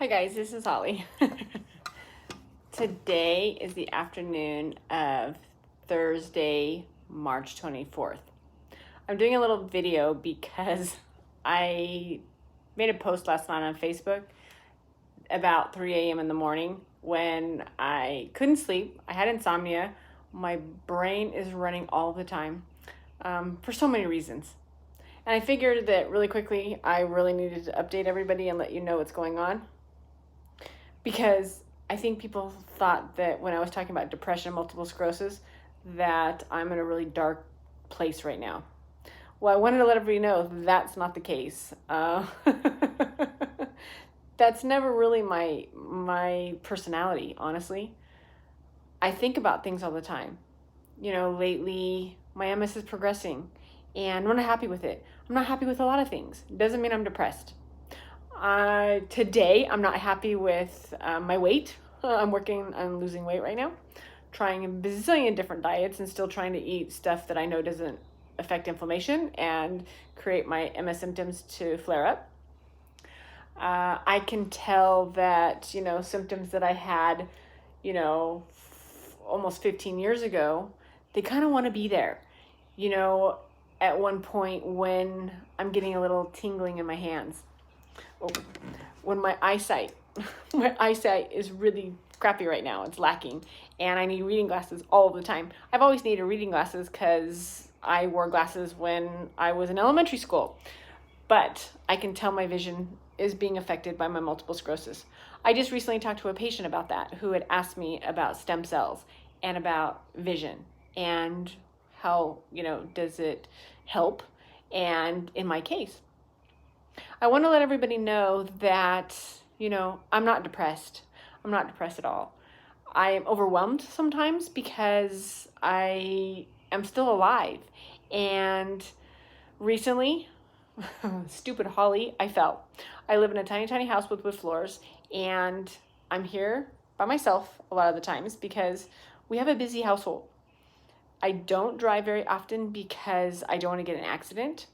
Hi guys, this is Holly. Today is the afternoon of Thursday, March 24th. I'm doing a little video because I made a post last night on Facebook about 3 a.m. in the morning when I couldn't sleep. I had insomnia. My brain is running all the time for so many reasons. And I figured that really quickly I really needed to update everybody and let you know what's going on. Because I think people thought that when I was talking about depression and multiple sclerosis, that I'm in a really dark place right now. Well, I wanted to let everybody know that's not the case. That's never really my personality, honestly. I think about things all the time. Lately, my MS is progressing, and I'm not happy with it. I'm not happy with a lot of things. Doesn't mean I'm depressed. Today, I'm not happy with my weight. I'm working on losing weight right now, trying a bazillion different diets and still trying to eat stuff that I know doesn't affect inflammation and create my MS symptoms to flare up. I can tell that, symptoms that I had, almost 15 years ago, they kind of want to be there. At one point when I'm getting a little tingling in my hands. When my eyesight is really crappy right now. It's lacking, and I need reading glasses all the time. I've always needed reading glasses because I wore glasses when I was in elementary school, but I can tell my vision is being affected by my multiple sclerosis. I just recently talked to a patient about that who had asked me about stem cells and about vision and how, does it help? And in my case, I want to let everybody know that, I'm not depressed. I'm not depressed at all. I am overwhelmed sometimes because I am still alive. And recently, stupid Holly, I fell. I live in a tiny, tiny house with wood floors, and I'm here by myself a lot of the times because we have a busy household. I don't drive very often because I don't want to get in an accident.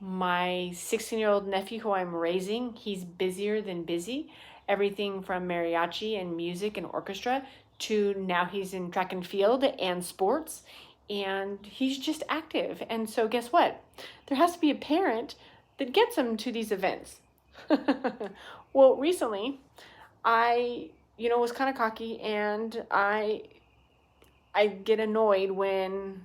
My 16-year-old nephew who I'm raising, he's busier than busy. Everything from mariachi and music and orchestra to now he's in track and field and sports, and he's just active. And so guess what? There has to be a parent that gets him to these events. Well, recently I, was kind of cocky, and I get annoyed when,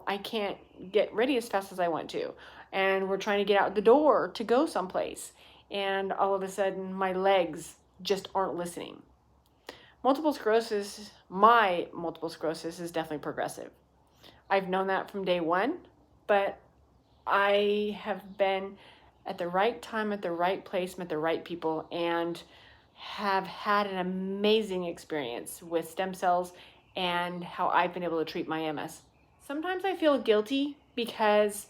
I can't get ready as fast as I want to. And we're trying to get out the door to go someplace. And all of a sudden, my legs just aren't listening. My multiple sclerosis is definitely progressive. I've known that from day one, but I have been at the right time, at the right place, met the right people, and have had an amazing experience with stem cells and how I've been able to treat my MS. Sometimes I feel guilty because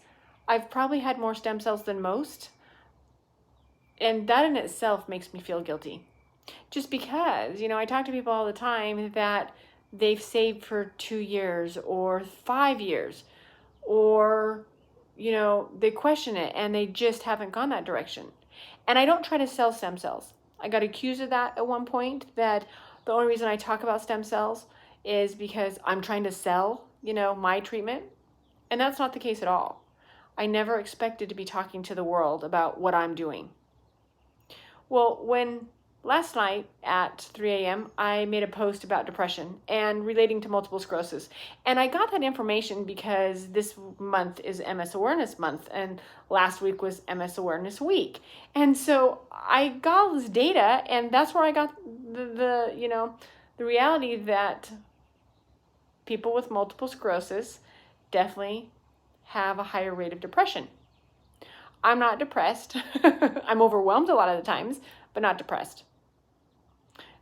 I've probably had more stem cells than most, and that in itself makes me feel guilty. Just because, I talk to people all the time that they've saved for 2 years or 5 years, or, they question it and they just haven't gone that direction. And I don't try to sell stem cells. I got accused of that at one point, that the only reason I talk about stem cells is because I'm trying to sell, my treatment. And that's not the case at all. I never expected to be talking to the world about what I'm doing. Well, when last night at 3 a.m., I made a post about depression and relating to multiple sclerosis. And I got that information because this month is MS Awareness Month, and last week was MS Awareness Week. And so I got all this data, and that's where I got the reality that people with multiple sclerosis definitely have a higher rate of depression. I'm not depressed. I'm overwhelmed a lot of the times, but not depressed.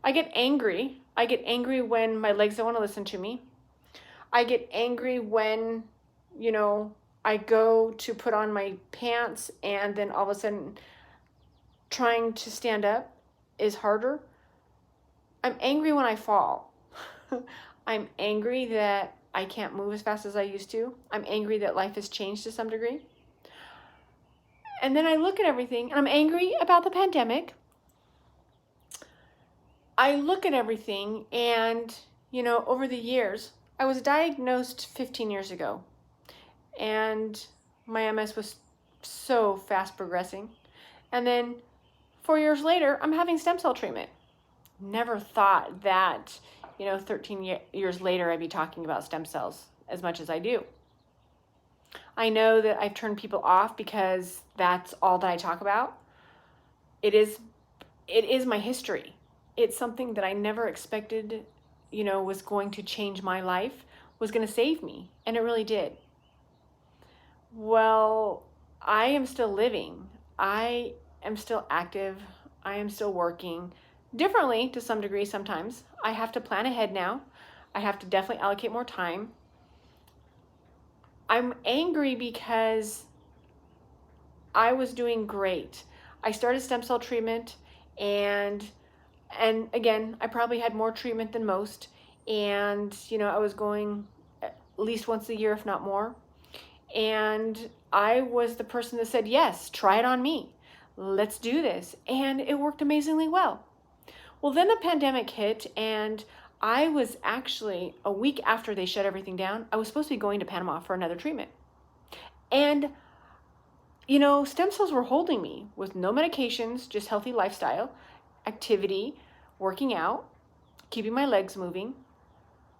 I get angry. I get angry when my legs don't want to listen to me. I get angry when, I go to put on my pants and then all of a sudden trying to stand up is harder. I'm angry when I fall. I'm angry that I can't move as fast as I used to. I'm angry that life has changed to some degree. And then I look at everything and I'm angry about the pandemic. I look at everything and, over the years, I was diagnosed 15 years ago, and my MS was so fast progressing. And then 4 years later, I'm having stem cell treatment. Never thought that, 13 years later, I'd be talking about stem cells as much as I do. I know that I've turned people off because that's all that I talk about. It is my history. It's something that I never expected, was going to change my life, was going to save me, and it really did. Well, I am still living. I am still active. I am still working differently to some degree sometimes. I have to plan ahead now. I have to definitely allocate more time. I'm angry because I was doing great. I started stem cell treatment, and again, I probably had more treatment than most, and I was going at least once a year, if not more. And I was the person that said, yes, try it on me. Let's do this. And it worked amazingly well. Well, then the pandemic hit, and I was actually, a week after they shut everything down, I was supposed to be going to Panama for another treatment. And, stem cells were holding me with no medications, just healthy lifestyle, activity, working out, keeping my legs moving.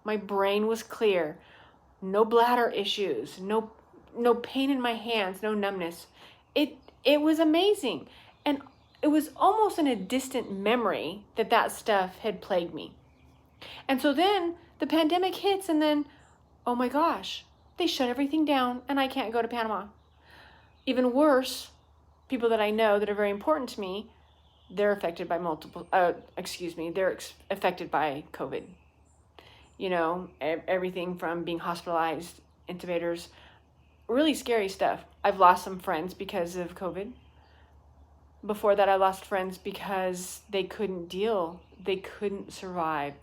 My brain was clear. No bladder issues, no pain in my hands, no numbness. It was amazing. And it was almost in a distant memory that stuff had plagued me. And so then the pandemic hits, and then, oh my gosh, they shut everything down and I can't go to Panama. Even worse, people that I know that are very important to me, they're affected by they're affected by COVID. Everything from being hospitalized, intubators, really scary stuff. I've lost some friends because of COVID. Before that, I lost friends because they couldn't survive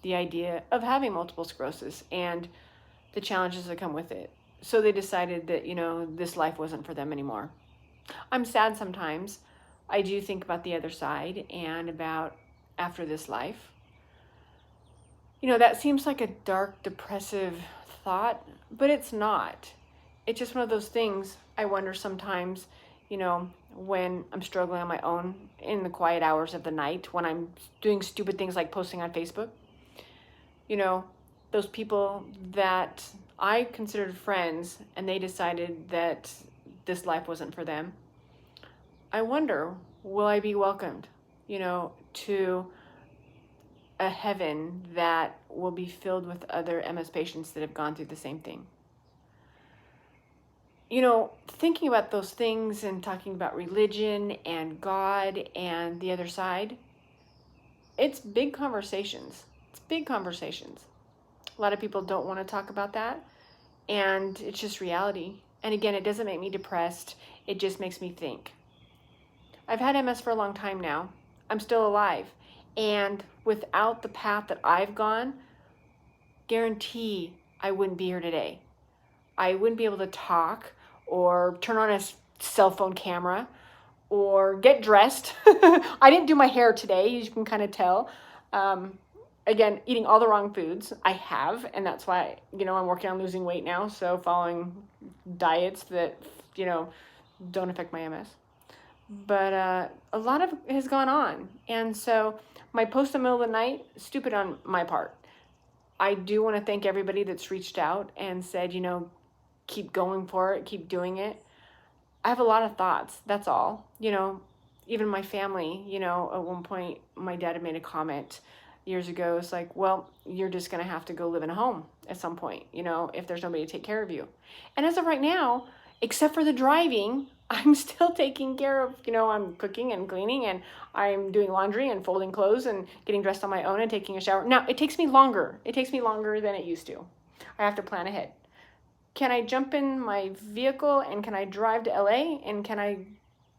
the idea of having multiple sclerosis and the challenges that come with it. So they decided that, this life wasn't for them anymore. I'm sad sometimes. I do think about the other side and about after this life. That seems like a dark, depressive thought, but it's not. It's just one of those things I wonder sometimes, when I'm struggling on my own in the quiet hours of the night, when I'm doing stupid things like posting on Facebook. Those people that I considered friends and they decided that this life wasn't for them. I wonder, will I be welcomed, to a heaven that will be filled with other MS patients that have gone through the same thing? Thinking about those things and talking about religion and God and the other side, it's big conversations. It's big conversations. A lot of people don't want to talk about that, and it's just reality. And again, it doesn't make me depressed. It just makes me think. I've had MS for a long time now. I'm still alive. And without the path that I've gone, guarantee I wouldn't be here today. I wouldn't be able to talk or turn on a cell phone camera or get dressed. I didn't do my hair today, as you can kind of tell. Again, eating all the wrong foods. I have, and that's why, I'm working on losing weight now. So following diets that, don't affect my MS. But a lot of it has gone on. And so my post in the middle of the night, stupid on my part. I do want to thank everybody that's reached out and said, keep going for it, keep doing it. I have a lot of thoughts, that's all. Even my family, at one point, my dad had made a comment years ago. It's like, well, you're just going to have to go live in a home at some point, if there's nobody to take care of you. And as of right now, except for the driving, I'm still taking care of, I'm cooking and cleaning, and I'm doing laundry and folding clothes and getting dressed on my own and taking a shower. Now, it takes me longer. It takes me longer than it used to. I have to plan ahead. Can I jump in my vehicle and can I drive to LA and can I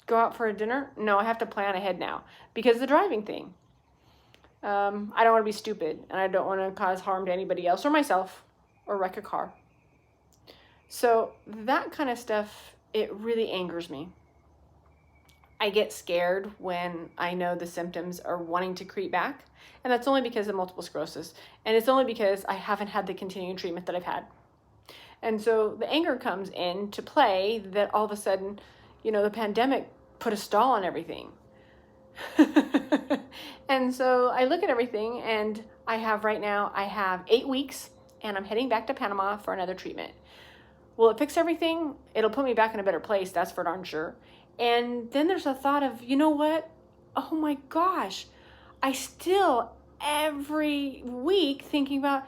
go out for a dinner? No, I have to plan ahead now because of the driving thing. I don't want to be stupid, and I don't want to cause harm to anybody else or myself or wreck a car. So that kind of stuff, it really angers me. I get scared when I know the symptoms are wanting to creep back. And that's only because of multiple sclerosis. And it's only because I haven't had the continuing treatment that I've had. And so the anger comes into play that all of a sudden, the pandemic put a stall on everything. And so I look at everything, and I have 8 weeks, and I'm heading back to Panama for another treatment. Will it fix everything? It'll put me back in a better place, that's for darn sure. And then there's a thought of, you know what? Oh my gosh, I still every week thinking about,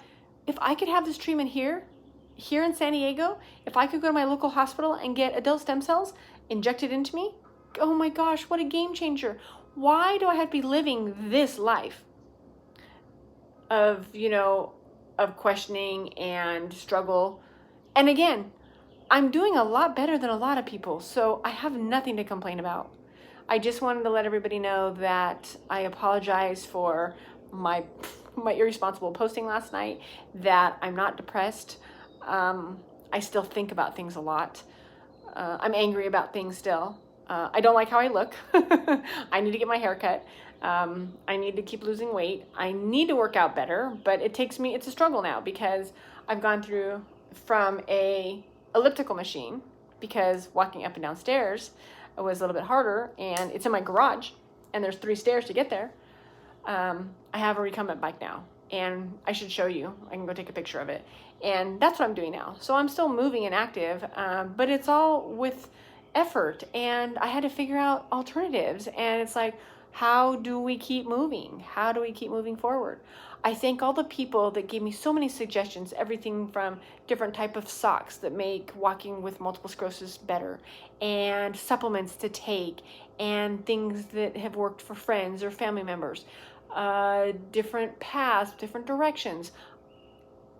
if I could have this treatment here in San Diego, if I could go to my local hospital and get adult stem cells injected into me, oh my gosh, what a game changer. Why do I have to be living this life of, of questioning and struggle? And again, I'm doing a lot better than a lot of people, so I have nothing to complain about. I just wanted to let everybody know that I apologize for my irresponsible posting last night, that I'm not depressed. I still think about things a lot. I'm angry about things still. I don't like how I look. I need to get my hair cut. I need to keep losing weight. I need to work out better, but it's a struggle now because I've gone through from a elliptical machine, because walking up and down stairs was a little bit harder, and it's in my garage and there's 3 stairs to get there. I have a recumbent bike now, and I should show you. I can go take a picture of it. And that's what I'm doing now. So I'm still moving and active, but it's all with effort, and I had to figure out alternatives. And it's like, how do we keep moving? How do we keep moving forward? I thank all the people that gave me so many suggestions, everything from different type of socks that make walking with multiple sclerosis better, and supplements to take, and things that have worked for friends or family members, different paths, different directions,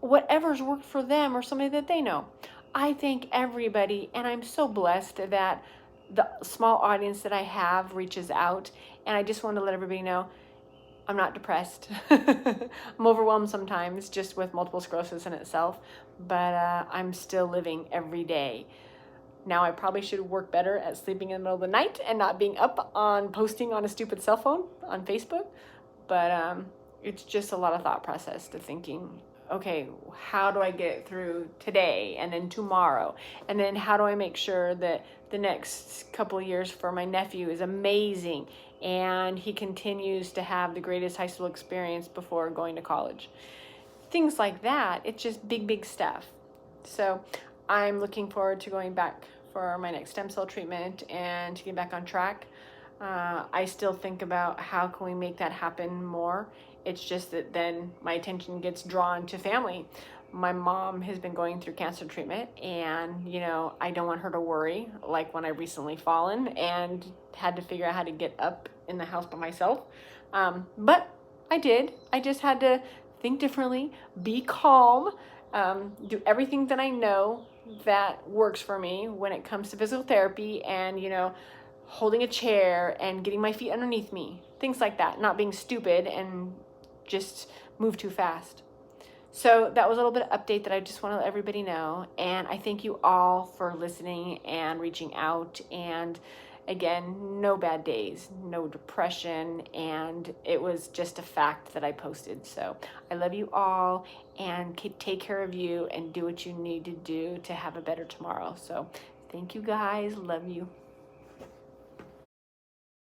whatever's worked for them or somebody that they know. I thank everybody, and I'm so blessed that the small audience that I have reaches out. And I just want to let everybody know, I'm not depressed. I'm overwhelmed sometimes just with multiple sclerosis in itself, but I'm still living every day. Now I probably should work better at sleeping in the middle of the night and not being up on posting on a stupid cell phone on Facebook. But it's just a lot of thought process to thinking, okay, how do I get through today and then tomorrow? And then how do I make sure that the next couple of years for my nephew is amazing and he continues to have the greatest high school experience before going to college? Things like that. It's just big, big stuff. So I'm looking forward to going back for my next stem cell treatment and to get back on track. I still think about how can we make that happen more. It's just that then my attention gets drawn to family. My mom has been going through cancer treatment, and I don't want her to worry, like when I recently fallen and had to figure out how to get up in the house by myself. But I did. I just had to think differently, be calm, do everything that I know that works for me when it comes to physical therapy, and holding a chair and getting my feet underneath me, things like that, not being stupid and just move too fast. So that was a little bit of update that I just want to let everybody know. And I thank you all for listening and reaching out. And again, no bad days, no depression. And it was just a fact that I posted. So I love you all, and take care of you and do what you need to do to have a better tomorrow. So thank you guys. Love you.